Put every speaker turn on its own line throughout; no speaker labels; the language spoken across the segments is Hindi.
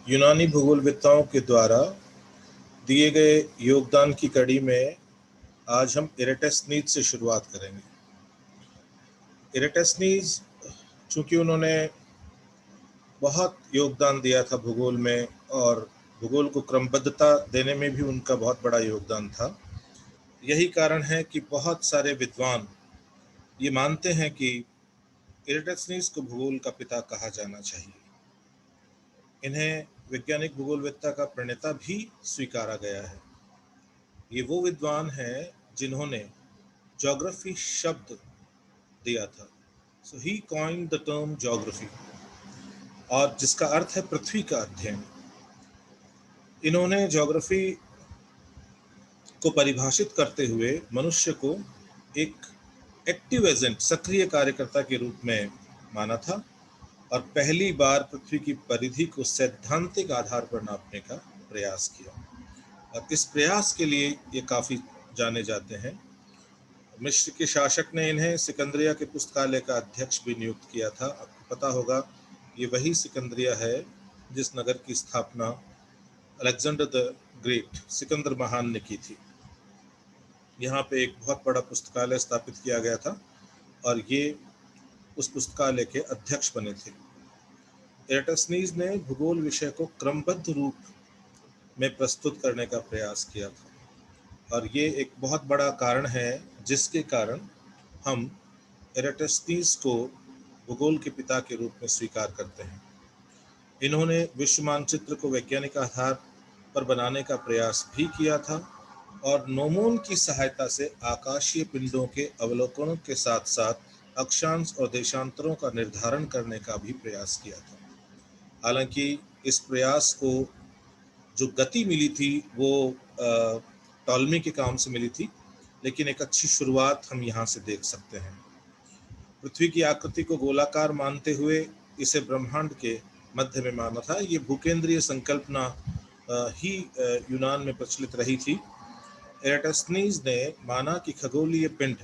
यूनानी भूगोलवेत्ताओं के द्वारा दिए गए योगदान की कड़ी में आज हम इरेटस्नीज से शुरुआत करेंगे। इरेटस्नीज चूँकि उन्होंने बहुत योगदान दिया था भूगोल में और भूगोल को क्रमबद्धता देने में भी उनका बहुत बड़ा योगदान था। यही कारण है कि बहुत सारे विद्वान ये मानते हैं कि इरेटस्नीज को भूगोल का पिता कहा जाना चाहिए। इन्हें वैज्ञानिक भूगोलवेत्ता का प्रणेता भी स्वीकारा गया है। ये वो विद्वान हैं जिन्होंने ज्योग्राफी शब्द दिया था। सो ही कॉइन्ड द टर्म ज्योग्राफी, और जिसका अर्थ है पृथ्वी का अध्ययन। इन्होंने ज्योग्राफी को परिभाषित करते हुए मनुष्य को एक एक्टिव एजेंट, सक्रिय कार्यकर्ता के रूप में माना था और पहली बार पृथ्वी की परिधि को सैद्धांतिक आधार पर नापने का प्रयास किया। और इस प्रयास के लिए ये काफ़ी जाने जाते हैं। मिस्र के शासक ने इन्हें सिकंदरिया के पुस्तकालय का अध्यक्ष भी नियुक्त किया था। आपको पता होगा ये वही सिकंदरिया है जिस नगर की स्थापना अलेक्जेंडर द ग्रेट, सिकंदर महान ने की थी। यहाँ पे एक बहुत बड़ा पुस्तकालय स्थापित किया गया था और ये उस पुस्तकालय के अध्यक्ष बने थे। इरेटस्नीज ने भूगोल विषय को क्रमबद्ध रूप में प्रस्तुत करने का प्रयास किया था और ये एक बहुत बड़ा कारण है जिसके कारण हम इरेटस्नीज को भूगोल के पिता के रूप में स्वीकार करते हैं। इन्होंने विश्व मानचित्र को वैज्ञानिक आधार पर बनाने का प्रयास भी किया था और नोमोन की सहायता से आकाशीय पिंडों के अवलोकनों के साथ साथ अक्षांश और देशांतरों का निर्धारण करने का भी प्रयास किया था। हालांकि इस प्रयास को जो गति मिली थी वो टॉलमी के काम से मिली थी, लेकिन एक अच्छी शुरुआत हम यहाँ से देख सकते हैं। पृथ्वी की आकृति को गोलाकार मानते हुए इसे ब्रह्मांड के मध्य में माना था। ये भूकेंद्रीय संकल्पना ही यूनान में प्रचलित रही थी। इरेटस्नीज ने माना कि खगोलीय पिंड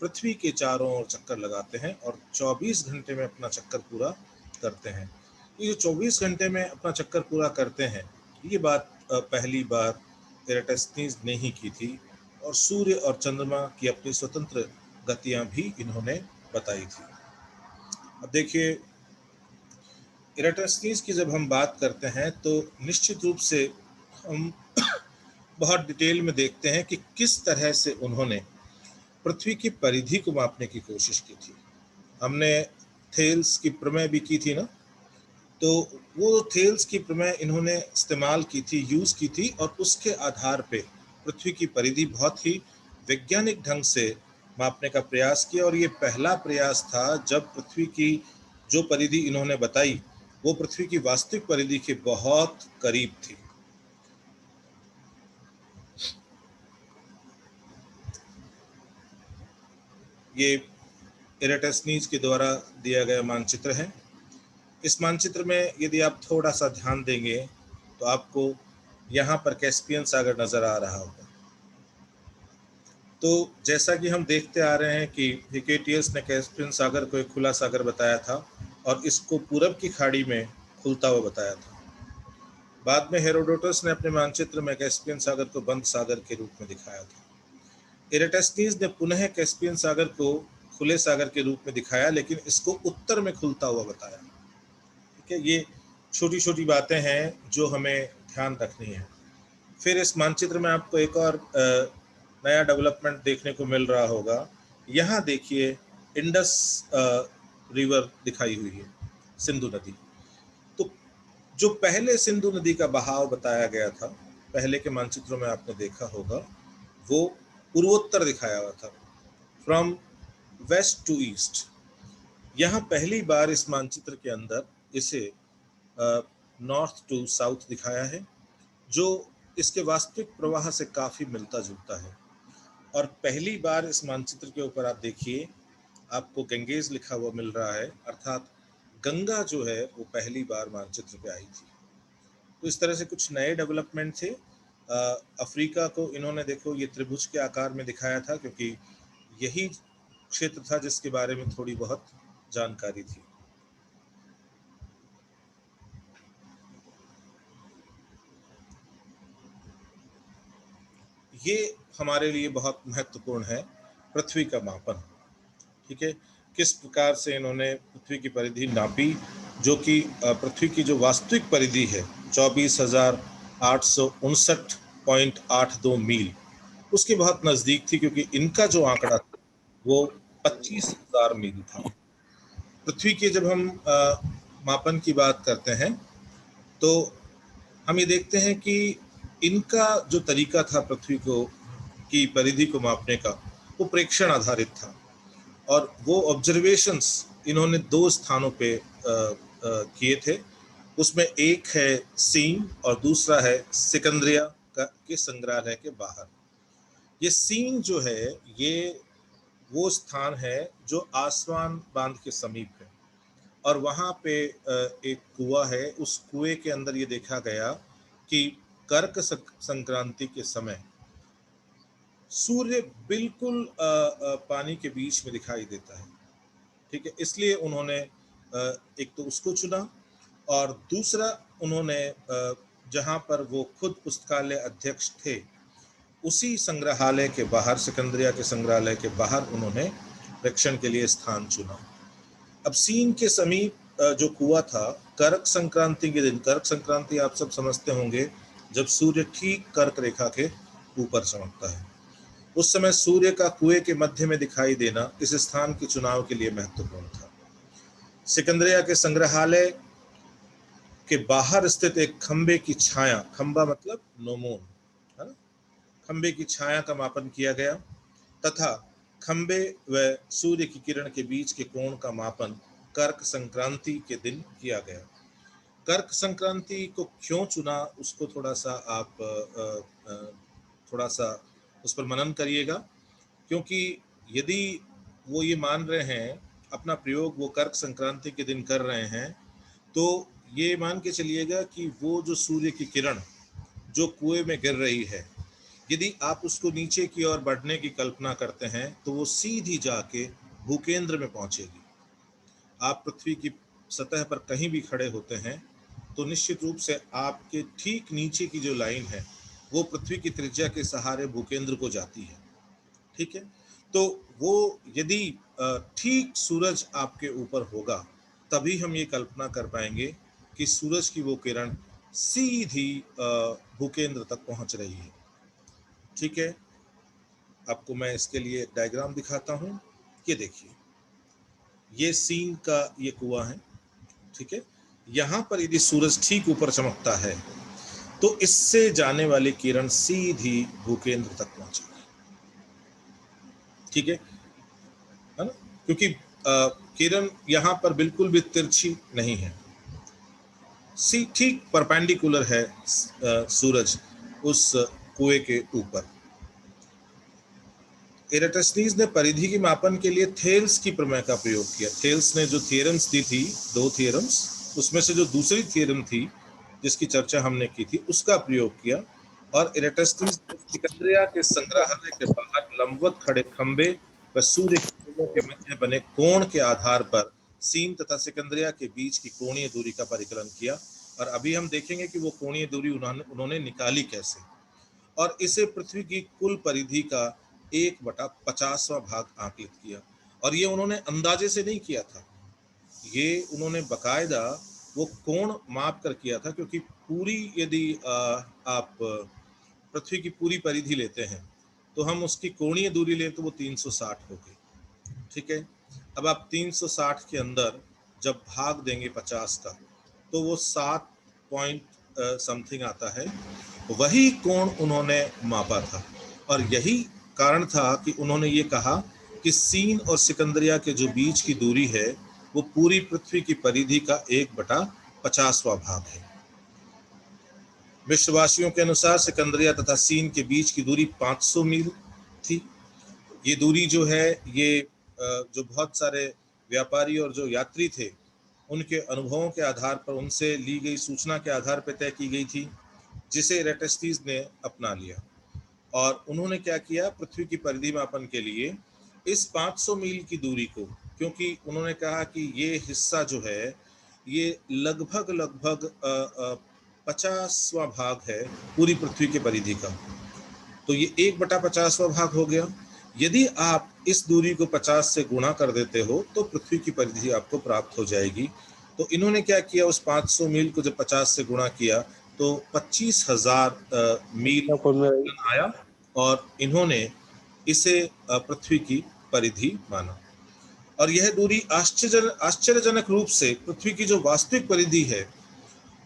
पृथ्वी के चारों ओर चक्कर लगाते हैं और 24 घंटे में अपना चक्कर पूरा करते हैं। ये जो 24 घंटे में अपना चक्कर पूरा करते हैं, ये बात पहली बार इरेटस्नीज ने ही की थी और सूर्य और चंद्रमा की अपनी स्वतंत्र गतियां भी इन्होंने बताई थी। अब देखिए, इरेटस्नीज की जब हम बात करते हैं तो निश्चित रूप से हम बहुत डिटेल में देखते हैं कि किस तरह से उन्होंने पृथ्वी की परिधि को मापने की कोशिश की थी। हमने थेल्स की प्रमेय भी की थी ना, तो वो थेल्स की प्रमेय इन्होंने इस्तेमाल की थी, यूज की थी और उसके आधार पे पृथ्वी की परिधि बहुत ही वैज्ञानिक ढंग से मापने का प्रयास किया। और ये पहला प्रयास था जब पृथ्वी की जो परिधि इन्होंने बताई वो पृथ्वी की वास्तविक परिधि के बहुत करीब थी। ये इरेटस्नीज के द्वारा दिया गया मानचित्र है। इस मानचित्र में यदि आप थोड़ा सा ध्यान देंगे तो आपको यहाँ पर कैस्पियन सागर नजर आ रहा होगा। तो जैसा कि हम देखते आ रहे हैं कि हिकेटियस ने कैस्पियन सागर को एक खुला सागर बताया था और इसको पूरब की खाड़ी में खुलता हुआ बताया था। बाद में हेरोडोटस ने अपने मानचित्र में कैस्पियन सागर को बंद सागर के रूप में दिखाया था। इरेटस्नीज ने पुनः कैस्पियन सागर को खुले सागर के रूप में दिखाया, लेकिन इसको उत्तर में खुलता हुआ बताया। ठीक है, ये छोटी छोटी बातें हैं जो हमें ध्यान रखनी है। फिर इस मानचित्र में आपको एक और नया डेवलपमेंट देखने को मिल रहा होगा। यहाँ देखिए, इंडस रिवर दिखाई हुई है, सिंधु नदी। तो जो पहले सिंधु नदी का बहाव बताया गया था, पहले के मानचित्रों में आपने देखा होगा, वो पूर्वोत्तर दिखाया हुआ था, फ्रॉम वेस्ट टू ईस्ट। यहाँ पहली बार इस मानचित्र के अंदर इसे नॉर्थ टू साउथ दिखाया है, जो इसके वास्तविक प्रवाह से काफ़ी मिलता जुलता है। और पहली बार इस मानचित्र के ऊपर आप देखिए, आपको गंगेज लिखा हुआ मिल रहा है, अर्थात गंगा जो है वो पहली बार मानचित्र पे आई थी। तो इस तरह से कुछ नए डेवलपमेंट थे। अफ्रीका को इन्होंने देखो ये त्रिभुज के आकार में दिखाया था, क्योंकि यही क्षेत्र था जिसके बारे में थोड़ी बहुत जानकारी थी। ये हमारे लिए बहुत महत्वपूर्ण है, पृथ्वी का मापन। ठीक है, किस प्रकार से इन्होंने पृथ्वी की परिधि नापी, जो कि पृथ्वी की जो वास्तविक परिधि है 24,859.82 मील, उसके बहुत नजदीक थी, क्योंकि इनका जो आंकड़ा था वो 25,000 मील था। पृथ्वी के जब हम मापन की बात करते हैं तो हम ये देखते हैं कि इनका जो तरीका था पृथ्वी को की परिधि को मापने का, वो प्रेक्षण आधारित था। और वो ऑब्जर्वेशंस इन्होंने दो स्थानों पे किए थे। उसमें एक है सीन और दूसरा है सिकंदरिया के संग्रहालय के बाहर। ये सीन जो है ये वो स्थान है जो आसवान बांध के समीप है, और वहाँ पे एक कुआं है। उस कुएं के अंदर ये देखा गया कि कर्क संक्रांति के समय सूर्य बिल्कुल पानी के बीच में दिखाई देता है। ठीक है, इसलिए उन्होंने एक तो उसको चुना, और दूसरा उन्होंने जहाँ पर वो खुद पुस्तकालय अध्यक्ष थे, उसी संग्रहालय के बाहर, सिकंदरिया के संग्रहालय के बाहर उन्होंने प्रेक्षण के लिए स्थान चुना। अब सीन के समीप जो कुआं था, कर्क संक्रांति के दिन, कर्क संक्रांति आप सब समझते होंगे, जब सूर्य ठीक कर्क रेखा के ऊपर चमकता है, उस समय सूर्य का कुएं के मध्य में दिखाई देना इस स्थान के चुनाव के लिए महत्वपूर्ण था। सिकंदरिया के संग्रहालय के बाहर स्थित एक खंबे की छाया, खंबा मतलब नोमोन है ना, खंबे की छाया का मापन किया गया, तथा खंबे व सूर्य की किरण के बीच के कोण का मापन कर्क संक्रांति के दिन किया गया। कर्क संक्रांति को क्यों चुना, उसको थोड़ा सा आप थोड़ा सा उस पर मनन करिएगा, क्योंकि यदि वो ये मान रहे हैं, अपना प्रयोग वो कर्क संक्रांति के दिन कर रहे हैं, तो ये मान के चलिएगा कि वो जो सूर्य की किरण जो कुएं में गिर रही है, यदि आप उसको नीचे की ओर बढ़ने की कल्पना करते हैं तो वो सीधी जाके भूकेंद्र में पहुंचेगी। आप पृथ्वी की सतह पर कहीं भी खड़े होते हैं तो निश्चित रूप से आपके ठीक नीचे की जो लाइन है वो पृथ्वी की त्रिज्या के सहारे भूकेंद्र को जाती है। ठीक है, तो वो यदि ठीक सूरज आपके ऊपर होगा, तभी हम ये कल्पना कर पाएंगे कि सूरज की वो किरण सीधी भूकेंद्र तक पहुंच रही है। ठीक है, आपको मैं इसके लिए डायग्राम दिखाता हूं। ये देखिए, ये सीन का ये कुआं है। ठीक है, यहाँ पर यदि सूरज ठीक ऊपर चमकता है तो इससे जाने वाली किरण सीधी भूकेंद्र तक पहुंचेगी। ठीक है ना, क्योंकि किरण यहाँ पर बिल्कुल भी तिरछी नहीं है, ठीक परपेंडिकुलर है सूरज उस कुएं के ऊपर। एराटोस्थिनीज ने परिधि की मापन के लिए थेल्स की प्रमेय का प्रयोग किया। थेल्स ने जो थियरम्स दी थी, दो थियरम्स, उसमें से जो दूसरी थियरम थी जिसकी चर्चा हमने की थी, उसका प्रयोग किया, और एराटोस्थिनीज ने सिकंदरिया के संग्रहालय के बाहर लंबवत खड़े खंबे व सूर्य की किरणों के मध्य बने कोण के आधार पर सीन तथा सिकंदरिया के बीच की कोणीय दूरी का परिकलन किया। और अभी हम देखेंगे कि वो कोणीय दूरी उन्होंने निकाली कैसे, और इसे पृथ्वी की कुल परिधि का 1/50वां भाग आकलित किया। और ये उन्होंने अंदाजे से नहीं किया था, ये उन्होंने बकायदा वो कोण माप कर किया था, क्योंकि पूरी यदि आप पृथ्वी की पूरी परिधि लेते हैं तो हम उसकी कोणीय दूरी लें तो वो 360 होगी। ठीक है, अब आप 360 के अंदर जब भाग देंगे 50 का तो वो 7 पॉइंट समथिंग आता है। वही कोण उन्होंने मापा था, और यही कारण था कि उन्होंने ये कहा कि सीन और सिकंदरिया के जो बीच की दूरी है वो पूरी पृथ्वी की परिधि का 1/50वां भाग है। विश्ववासियों के अनुसार सिकंदरिया तथा सीन के बीच की दूरी 500 मील थी। ये दूरी जो है ये जो बहुत सारे व्यापारी और जो यात्री थे उनके अनुभवों के आधार पर, उनसे ली गई सूचना के आधार पर तय की गई थी, जिसे एराटोस्थिनीज ने अपना लिया। और उन्होंने क्या किया, पृथ्वी की परिधि मापन के लिए इस 500 मील की दूरी को, क्योंकि उन्होंने कहा कि ये हिस्सा जो है ये लगभग 50वां भाग है पूरी पृथ्वी की परिधि का, तो ये 1/50वां भाग हो गया। यदि आप इस दूरी को 50 से गुणा कर देते हो तो पृथ्वी की परिधि आपको प्राप्त हो जाएगी। तो इन्होंने क्या किया, उस 500 मील को जब 50 से गुणा किया तो 25,000 मील आया और इन्होंने इसे पृथ्वी की परिधि माना। और यह दूरी आश्चर्यजनक रूप से पृथ्वी की जो वास्तविक परिधि है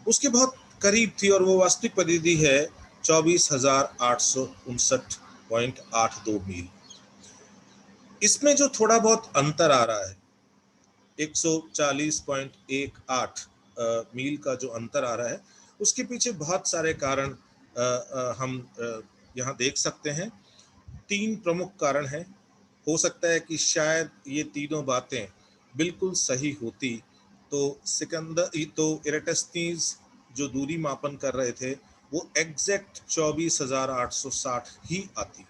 उसके बहुत करीब थी, और वो वास्तविक परिधि है 24,859.82 मील। इसमें जो थोड़ा बहुत अंतर आ रहा है, 140.18 मील का जो अंतर आ रहा है, उसके पीछे बहुत सारे कारण हम यहाँ देख सकते हैं। 3 प्रमुख कारण हैं। हो सकता है कि शायद ये तीनों बातें बिल्कुल सही होती तो इरेटस्तीज जो दूरी मापन कर रहे थे वो एग्जैक्ट 24,860 ही आती।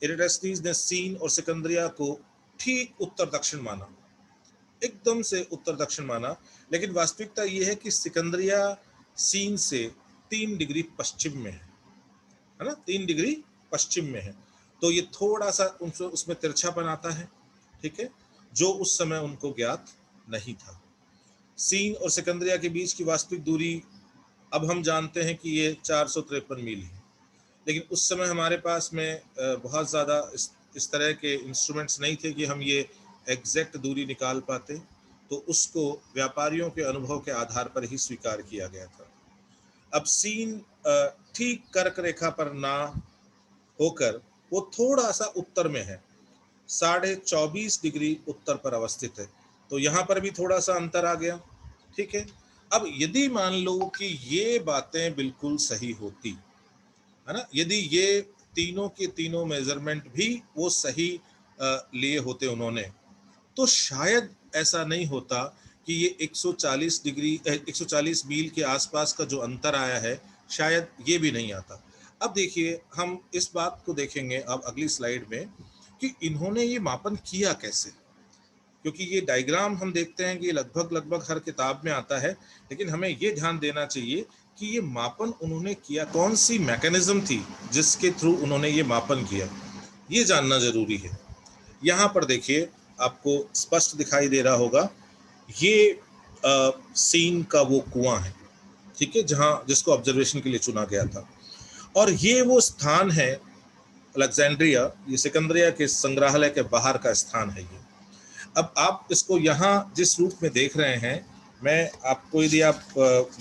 इरेटस्तीज ने सीन और सिकंदरिया को ठीक उत्तर दक्षिण माना, एकदम से उत्तर दक्षिण माना, लेकिन वास्तविकता ये है कि सिकंदरिया सीन से 3 डिग्री पश्चिम में है ना, 3 डिग्री पश्चिम में है। तो ये थोड़ा सा उसमें तिरछापन आता है, ठीक है, जो उस समय उनको ज्ञात नहीं था। सीन और सिकंदरिया के बीच की वास्तविक दूरी अब हम जानते हैं कि ये 453 मील है, लेकिन उस समय हमारे पास में बहुत ज़्यादा इस तरह के इंस्ट्रूमेंट्स नहीं थे कि हम ये एग्जैक्ट दूरी निकाल पाते, तो उसको व्यापारियों के अनुभव के आधार पर ही स्वीकार किया गया था। अब सीन ठीक कर्क रेखा पर ना होकर वो थोड़ा सा उत्तर में है, 24.5 डिग्री उत्तर पर अवस्थित है, तो यहाँ पर भी थोड़ा सा अंतर आ गया, ठीक है। अब यदि मान लो कि ये बातें बिल्कुल सही होती है ना, यदि ये तीनों के तीनों मेजरमेंट भी वो सही लिए होते उन्होंने, तो शायद ऐसा नहीं होता कि ये 140 मील के आसपास का जो अंतर आया है, शायद ये भी नहीं आता। अब देखिए, हम इस बात को देखेंगे अब अगली स्लाइड में कि इन्होंने ये मापन किया कैसे, क्योंकि ये डायग्राम हम देखते हैं कि लगभग हर किताब में आता है, लेकिन हमें ये ध्यान देना चाहिए कि ये मापन उन्होंने किया, कौन सी मैकेनिज्म थी जिसके थ्रू उन्होंने ये मापन किया, ये जानना जरूरी है। यहाँ पर देखिए, आपको स्पष्ट दिखाई दे रहा होगा, ये सीन का वो कुआं है, ठीक है, जहाँ जिसको ऑब्जर्वेशन के लिए चुना गया था, और ये वो स्थान है अलेक्जेंड्रिया, ये सिकंदरिया के संग्रहालय के बाहर का स्थान है ये। अब आप इसको यहाँ जिस रूप में देख रहे हैं, मैं आपको, यदि आप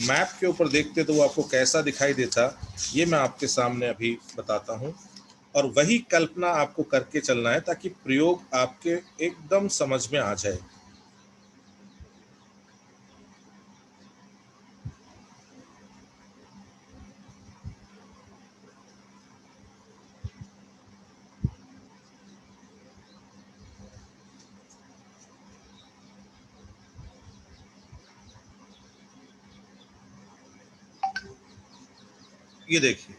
मैप के ऊपर देखते तो वो आपको कैसा दिखाई देता, ये मैं आपके सामने अभी बताता हूँ, और वही कल्पना आपको करके चलना है ताकि प्रयोग आपके एकदम समझ में आ जाए। ये देखिए,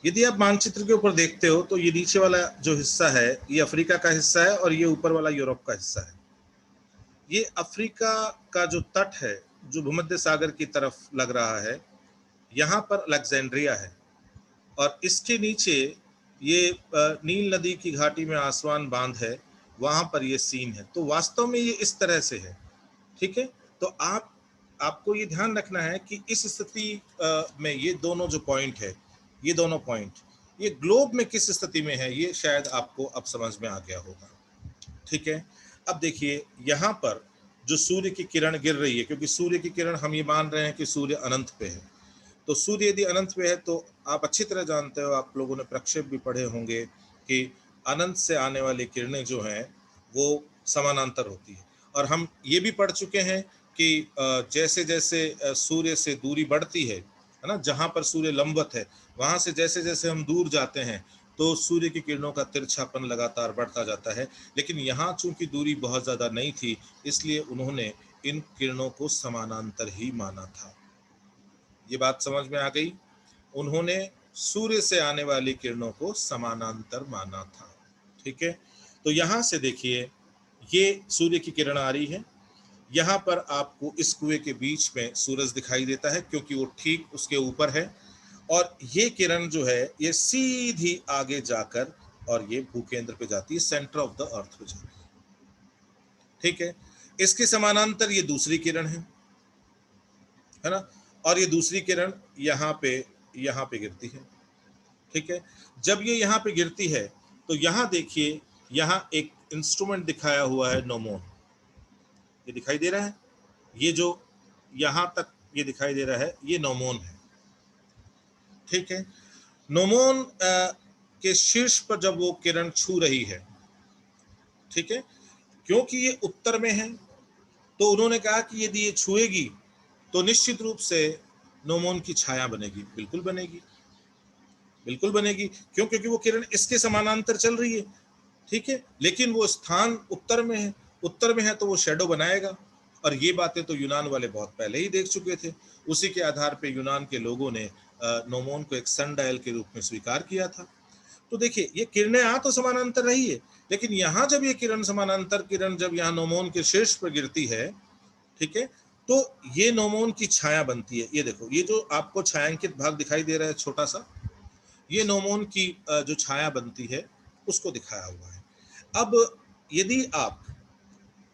यदि आप मानचित्र के ऊपर देखते हो तो ये नीचे वाला जो हिस्सा है ये अफ्रीका का हिस्सा है, और ये ऊपर वाला यूरोप का हिस्सा है। ये अफ्रीका का जो तट है, जो भूमध्य सागर की तरफ लग रहा है, यहाँ पर अलेक्जेंड्रिया है, और इसके नीचे ये नील नदी की घाटी में आसवान बांध है, वहां पर ये सीन है। तो वास्तव में ये इस तरह से है, ठीक है। तो आपको ये ध्यान रखना है कि इस स्थिति में ये दोनों जो पॉइंट है, ये दोनों पॉइंट, ये ग्लोब में किस स्थिति में है, ये शायद आपको अब समझ में आ गया होगा, ठीक है। अब देखिए, यहाँ पर जो सूर्य की किरण गिर रही है, क्योंकि सूर्य की किरण हम ये मान रहे हैं कि सूर्य अनंत पे है, तो सूर्य यदि अनंत पे है तो आप अच्छी तरह जानते हो, आप लोगों ने प्रक्षेप भी पढ़े होंगे कि अनंत से आने वाली किरणें जो हैं वो समानांतर होती है, और हम ये भी पढ़ चुके हैं कि जैसे जैसे सूर्य से दूरी बढ़ती है ना, जहाँ पर सूर्य लंबवत है वहाँ से जैसे जैसे हम दूर जाते हैं तो सूर्य की किरणों का तिरछापन लगातार बढ़ता जाता है, लेकिन यहाँ चूंकि दूरी बहुत ज़्यादा नहीं थी, इसलिए उन्होंने इन किरणों को समानांतर ही माना था। ये बात समझ में आ गई, उन्होंने सूर्य से आने वाली किरणों को समानांतर माना था, ठीक है। तो यहाँ से देखिए, ये सूर्य की किरण आ रही है, यहाँ पर आपको इस कुएं के बीच में सूरज दिखाई देता है क्योंकि वो ठीक उसके ऊपर है, और ये किरण जो है ये सीधी आगे जाकर और ये भूकेंद्र पे जाती है, सेंटर ऑफ द अर्थ पे जाती है। ठीक है, इसके समानांतर ये दूसरी किरण है ना, और ये दूसरी किरण यहाँ पे गिरती है। ठीक है, जब ये यहाँ पे गिरती है तो यहाँ देखिए, यहाँ एक इंस्ट्रूमेंट दिखाया हुआ है नोमोन, ये दिखाई दे रहा है, ये जो यहाँ तक ये दिखाई दे रहा है ये नोमोन है। ठीक है, नोमोन के शीर्ष पर जब वो किरण छू रही है, ठीक है, क्योंकि ये उत्तर में है तो उन्होंने कहा कि यदि ये छुएगी तो निश्चित रूप से नोमोन की छाया बनेगी। बिल्कुल बनेगी, बिल्कुल बनेगी, क्यों? क्योंकि वो किरण इसके समानांतर चल रही है। ठीक है, लेकिन वो स्थान उत्तर में है, उत्तर में है तो वो शेडो बनाएगा। और ये बातें तो यूनान वाले बहुत पहले ही देख चुके थे। उसी के आधार पे यूनान के लोगों ने नोमोन को एक सनडायल के रूप में स्वीकार किया था। तो देखिए, ये किरणें आ तो समानांतर रही है, लेकिन यहाँ जब ये किरण समानांतर किरण जब यहाँ नोमोन के शीर्ष पर गिरती है, ठीक है, तो ये नोमोन की छाया बनती है। ये देखो, ये जो आपको छायांकित भाग दिखाई दे रहा है छोटा सा, ये नोमोन की जो छाया बनती है उसको दिखाया हुआ है। अब यदि आप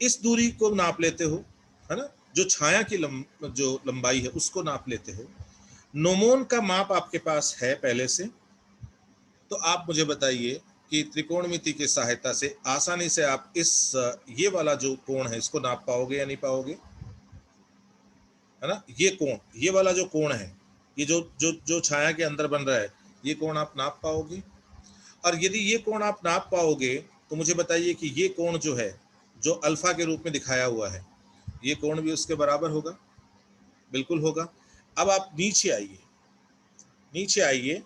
इस दूरी को नाप लेते हो, है ना, जो छाया की जो लंबाई है उसको नाप लेते हो, नोमोन का माप आपके पास है पहले से, तो आप मुझे बताइए कि त्रिकोणमिति की सहायता से आसानी से आप इस ये वाला जो कोण है इसको नाप पाओगे या नहीं पाओगे, है ना? ये कोण, ये वाला जो कोण है, ये जो जो जो छाया के अंदर बन रहा है, ये कोण आप नाप पाओगे? और यदि ये कोण आप नाप पाओगे तो मुझे बताइए कि ये कोण जो है, जो अल्फा के रूप में दिखाया हुआ है, ये कोण भी उसके बराबर होगा? बिल्कुल होगा। अब आप नीचे आइए, नीचे आइए,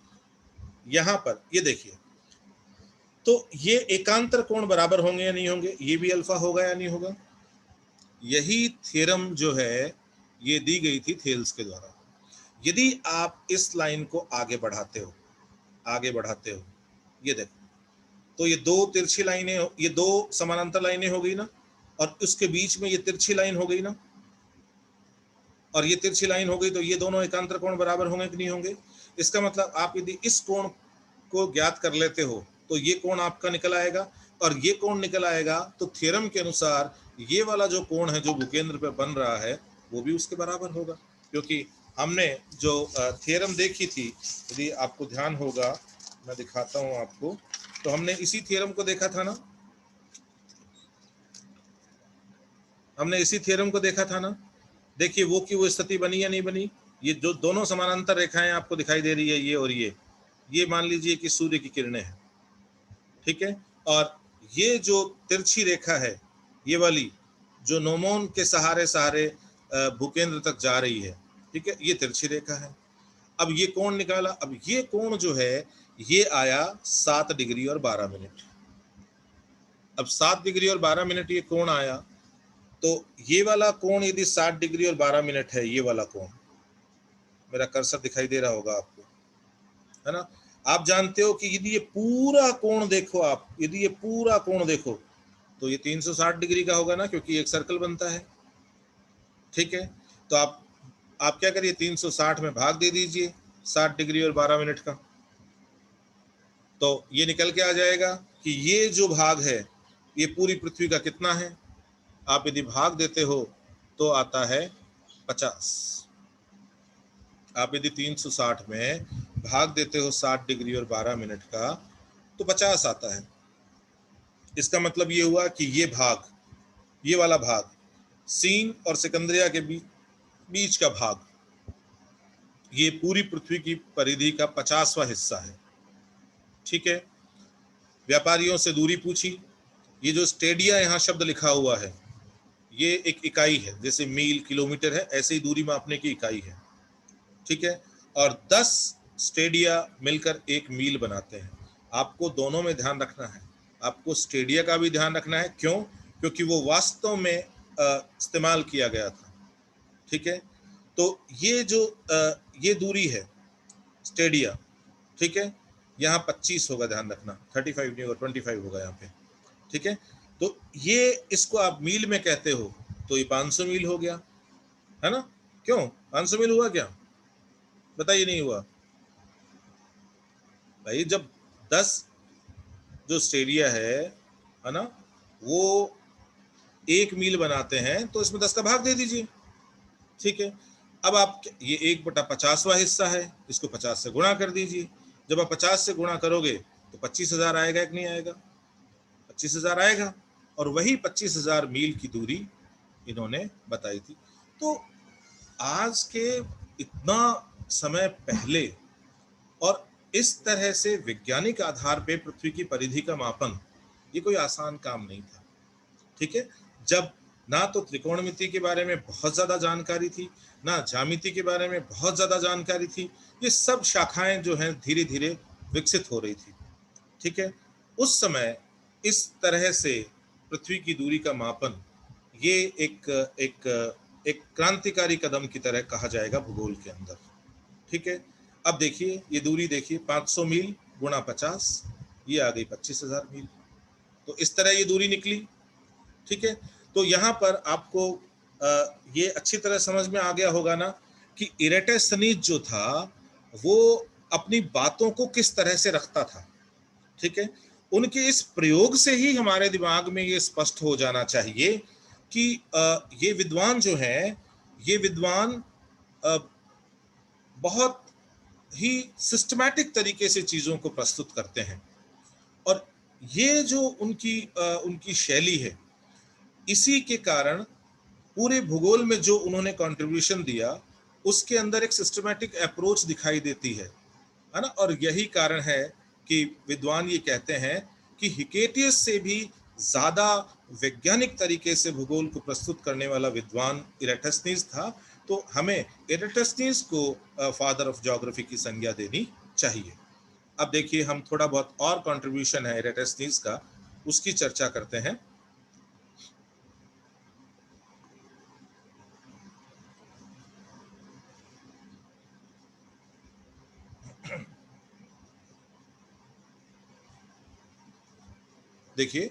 यहां पर ये देखिए, तो ये एकांतर कोण बराबर होंगे या नहीं होंगे? ये भी अल्फा होगा या नहीं होगा? यही थ्योरम जो है ये दी गई थी थेल्स के द्वारा। यदि आप इस लाइन को आगे बढ़ाते हो, आगे बढ़ाते हो, ये देखो, तो ये दो तिरछी लाइनें, ये दो समानांतर लाइनें हो गई ना, और उसके बीच में ये तिरछी लाइन हो गई ना, और ये तिरछी लाइन हो गई, तो ये दोनों एकांतर कोण बराबर होंगे कि नहीं होंगे? इसका मतलब आप यदि इस कोण को ज्ञात कर लेते हो तो ये कोण आपका निकल आएगा, और ये कोण निकल आएगा तो थ्योरम के अनुसार ये वाला जो कोण है जो भूकेंद्र पे बन रहा है वो भी उसके बराबर होगा। क्योंकि हमने जो थ्योरम देखी थी, यदि आपको ध्यान होगा, मैं दिखाता हूं आपको, तो हमने इसी थ्योरम को देखा था ना, हमने इसी थ्योरम को देखा था ना। देखिए वो की वो स्थिति बनी या नहीं बनी? ये जो दोनों समानांतर रेखाएं आपको दिखाई दे रही है, ये और ये मान लीजिए कि सूर्य की किरणें हैं। ठीक है, और ये जो तिरछी रेखा है, ये वाली जो नोमोन के सहारे सहारे भूकेंद्र तक जा रही है, ठीक है, ये तिरछी रेखा है। अब ये कोण निकाला, अब ये कोण जो है ये आया 7 डिग्री और 12 मिनट। अब 7 डिग्री और 12 मिनट ये कोण आया, तो ये वाला कोण यदि 7 डिग्री और 12 मिनट है, ये वाला कोण, मेरा कर्सर दिखाई दे रहा होगा आपको, है ना? आप जानते हो कि यदि ये पूरा कोण देखो आप, यदि ये पूरा कोण देखो तो ये 360 डिग्री का होगा ना, क्योंकि एक सर्कल बनता है। ठीक है, तो आप क्या करिए, 360 में भाग दे दीजिए 7 डिग्री और 12 मिनट का, तो ये निकल के आ जाएगा कि ये जो भाग है ये पूरी पृथ्वी का कितना है। आप यदि भाग देते हो तो आता है 50। आप यदि 360 में भाग देते हो 7 डिग्री और 12 मिनट का तो 50 आता है। इसका मतलब ये हुआ कि ये भाग, ये वाला भाग, सीन और सिकंदरिया के बीच का भाग, ये पूरी पृथ्वी की परिधि का 50वां हिस्सा है। ठीक है, व्यापारियों से दूरी पूछी, ये जो स्टेडिया यहाँ शब्द लिखा हुआ है ये एक इकाई है, जैसे मील किलोमीटर है, ऐसे ही दूरी मापने की इकाई है। ठीक है, और 10 स्टेडिया मिलकर एक मील बनाते हैं। आपको दोनों में ध्यान रखना है, आपको स्टेडिया का भी ध्यान रखना है। क्यों? क्योंकि वो वास्तव में इस्तेमाल किया गया था। ठीक है, तो ये जो ये दूरी है स्टेडिया, ठीक है, यहाँ 25 होगा, ध्यान रखना, 35 नहीं होगा, 25 होगा यहाँ पे। ठीक है, तो ये इसको आप मील में कहते हो तो ये 500 मील हो गया, है ना? क्यों 500 मील हुआ? क्या बताइए, नहीं हुआ? भाई जब 10 जो स्टेडिया है ना, वो 1 मील बनाते हैं तो इसमें 10 का भाग दे दीजिए, ठीक है। अब आप ये 1/50वां हिस्सा है, इसको 50 से गुणा कर दीजिए। जब आप 50 से गुणा करोगे तो 25,000 आएगा कि नहीं आएगा? 25,000 आएगा। और वही 25,000 मील की दूरी इन्होंने बताई थी। तो आज के इतना समय पहले और इस तरह से वैज्ञानिक आधार पे पृथ्वी की परिधि का मापन, ये कोई आसान काम नहीं था, ठीक है। जब ना तो त्रिकोणमिति के बारे में बहुत ज्यादा जानकारी थी, ना ज्यामिति के बारे में बहुत ज्यादा जानकारी थी, ये सब शाखाएं जो हैं धीरे धीरे विकसित हो रही थी, ठीक है। उस समय इस तरह से पृथ्वी की दूरी का मापन, ये एक एक एक क्रांतिकारी कदम की तरह कहा जाएगा भूगोल के अंदर, ठीक है। अब देखिए ये दूरी, देखिए 500 मील गुणा 50, ये आ गई 25,000 मील। तो इस तरह ये दूरी निकली, ठीक है। तो यहाँ पर आपको ये अच्छी तरह समझ में आ गया होगा ना कि इरेटोस्थेनीज जो था वो अपनी बातों को किस तरह से रखता था, ठीक है। उनके इस प्रयोग से ही हमारे दिमाग में ये स्पष्ट हो जाना चाहिए कि ये विद्वान जो है, ये विद्वान बहुत ही सिस्टमैटिक तरीके से चीजों को प्रस्तुत करते हैं। और ये जो उनकी शैली है, इसी के कारण पूरे भूगोल में जो उन्होंने कंट्रीब्यूशन दिया, उसके अंदर एक सिस्टमैटिक अप्रोच दिखाई देती है ना। और यही कारण है कि विद्वान ये कहते हैं कि हिकेटियस से भी ज्यादा वैज्ञानिक तरीके से भूगोल को प्रस्तुत करने वाला विद्वान इरेटोस्थेनीज था। तो हमें इरेटोस्थेनीज को फादर ऑफ ज्योग्राफी की संज्ञा देनी चाहिए। अब देखिए हम थोड़ा बहुत और कंट्रीब्यूशन है इरेटोस्थेनीज का, उसकी चर्चा करते हैं। देखिए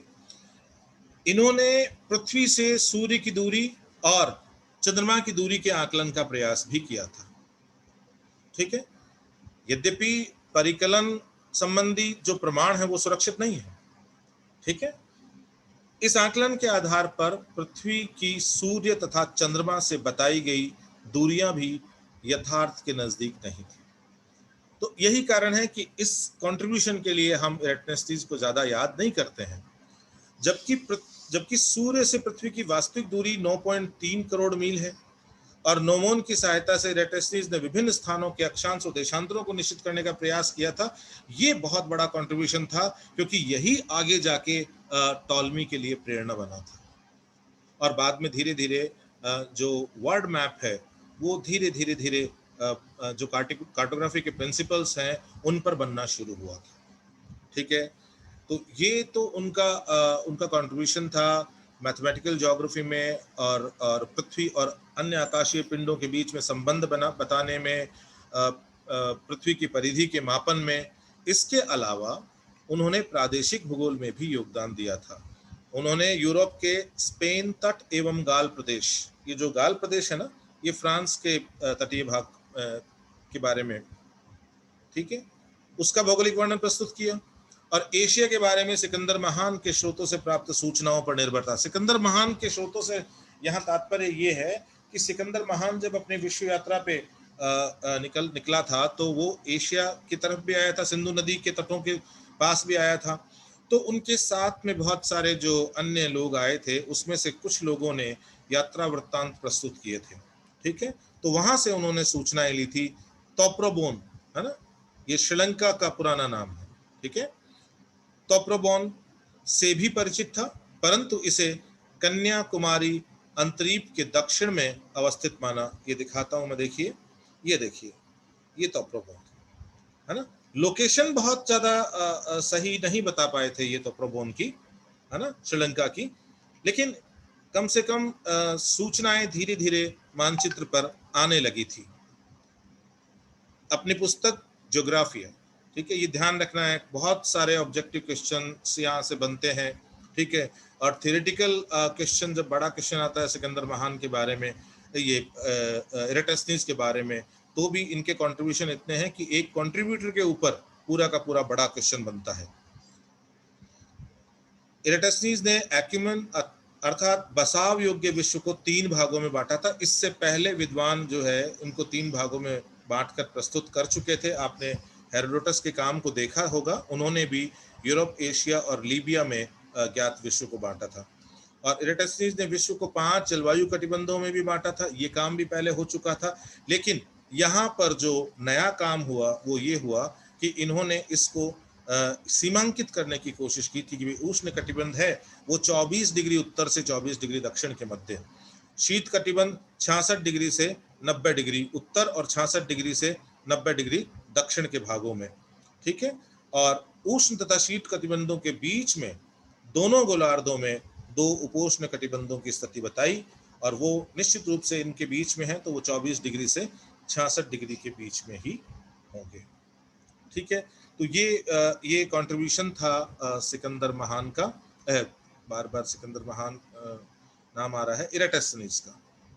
इन्होंने पृथ्वी से सूर्य की दूरी और चंद्रमा की दूरी के आकलन का प्रयास भी किया था, ठीक है। यद्यपि परिकलन संबंधी जो प्रमाण है वो सुरक्षित नहीं है, ठीक है। इस आकलन के आधार पर पृथ्वी की सूर्य तथा चंद्रमा से बताई गई दूरियां भी यथार्थ के नजदीक नहीं थी। तो यही कारण है कि इस कंट्रीब्यूशन के लिए हम इरेटोस्थेनीज को ज्यादा याद नहीं करते हैं। जबकि जबकि सूर्य से पृथ्वी की वास्तविक दूरी 9.3 करोड़ मील है और नोमोन की सहायता से इरेटोस्थेनीज ने विभिन्न स्थानों के अक्षांश और देशांतरों को निश्चित करने का प्रयास किया था। ये बहुत बड़ा कंट्रीब्यूशन था क्योंकि यही आगे जाके टॉलमी के लिए प्रेरणा बना था। और बाद में धीरे धीरे जो वर्ल्ड मैप है वो धीरे धीरे धीरे जो कार्टोग्राफी के प्रिंसिपल्स हैं उन पर बनना शुरू हुआ था, ठीक है। तो ये तो उनका कंट्रीब्यूशन था मैथमेटिकल ज्योग्राफी में और पृथ्वी और अन्य आकाशीय पिंडों के बीच में संबंध बताने में, पृथ्वी की परिधि के मापन में। इसके अलावा उन्होंने प्रादेशिक भूगोल में भी योगदान दिया था। उन्होंने यूरोप के स्पेन तट एवं गाल प्रदेश, ये जो गाल प्रदेश है ना, ये फ्रांस के तटीय भाग के बारे में, ठीक है, उसका भौगोलिक वर्णन प्रस्तुत किया। और एशिया के बारे में सिकंदर महान के स्रोतों से प्राप्त सूचनाओं पर निर्भर था। सिकंदर महान के स्रोतों से यहाँ तात्पर्य ये है कि सिकंदर महान जब अपने विश्व यात्रा पे निकला था तो वो एशिया की तरफ भी आया था, सिंधु नदी के तटों के पास भी आया था। तो उनके साथ में बहुत सारे जो अन्य लोग आए थे, उसमें से कुछ लोगों ने यात्रा वृत्तांत प्रस्तुत किए थे, ठीक है। तो वहां से उन्होंने सूचनाएं ली थी। तोप्रोबोन है ना, ये श्रीलंका का पुराना नाम है, ठीक है। तोप्रोबोन से भी परिचित था, परंतु इसे कन्याकुमारी अंतरीप के दक्षिण में अवस्थित माना। ये दिखाता हूं मैं, देखिए, ये देखिए, ये तोप्रोबोन है ना। लोकेशन बहुत ज्यादा सही नहीं बता पाए थे ये तोप्रोबोन की, है ना, श्रीलंका की, लेकिन कम से कम सूचनाएं धीरे धीरे मानचित्र पर आने लगी थी। अपनी पुस्तक ज्योग्राफिया, ठीक है, ये ध्यान रखना है, बहुत सारे ऑब्जेक्टिव क्वेश्चन यहाँ से बनते हैं, ठीक है। और थियोरेटिकल क्वेश्चन, जब बड़ा क्वेश्चन आता है सिकंदर महान के बारे में, ये इरेटोस्थेनीज के बारे में, तो भी इनके कंट्रीब्यूशन इतने हैं कि एक कंट्रीब्यूटर के ऊपर पूरा का पूरा बड़ा क्वेश्चन बनता है। इरेटस्नीज ने एक्यूमेन अर्थात बसाव योग्य विश्व को 3 भागों में बांटा था। इससे पहले विद्वान जो है उनको 3 भागों में बांटकर प्रस्तुत कर चुके थे। आपने हेरोडोटस के काम को देखा होगा, उन्होंने भी यूरोप, एशिया और लीबिया में ज्ञात विश्व को बांटा था। और इरेटस्नीज ने विश्व को 5 जलवायु कटिबंधों में भी बांटा था। ये काम भी पहले हो चुका था, लेकिन यहाँ पर जो नया काम हुआ वो ये हुआ कि इन्होंने इसको सीमांकित करने की कोशिश की थी कि उष्ण कटिबंध है वो 24 डिग्री उत्तर से 24 डिग्री दक्षिण के मध्य, शीत कटिबंध 66 डिग्री से 90 डिग्री उत्तर और 66 डिग्री से 90 डिग्री दक्षिण के भागों में, ठीक है। और उष्ण तथा शीत कटिबंधों के बीच में दोनों गोलार्धों में 2 उपोष्ण कटिबंधों की स्थिति बताई, और वो निश्चित रूप से इनके बीच में है, तो वो 24 डिग्री से 66 डिग्री के बीच में ही होंगे, ठीक है। तो ये कंट्रीब्यूशन था सिकंदर महान का, बार बार सिकंदर महान नाम आ रहा है, इरेटस्नीज का।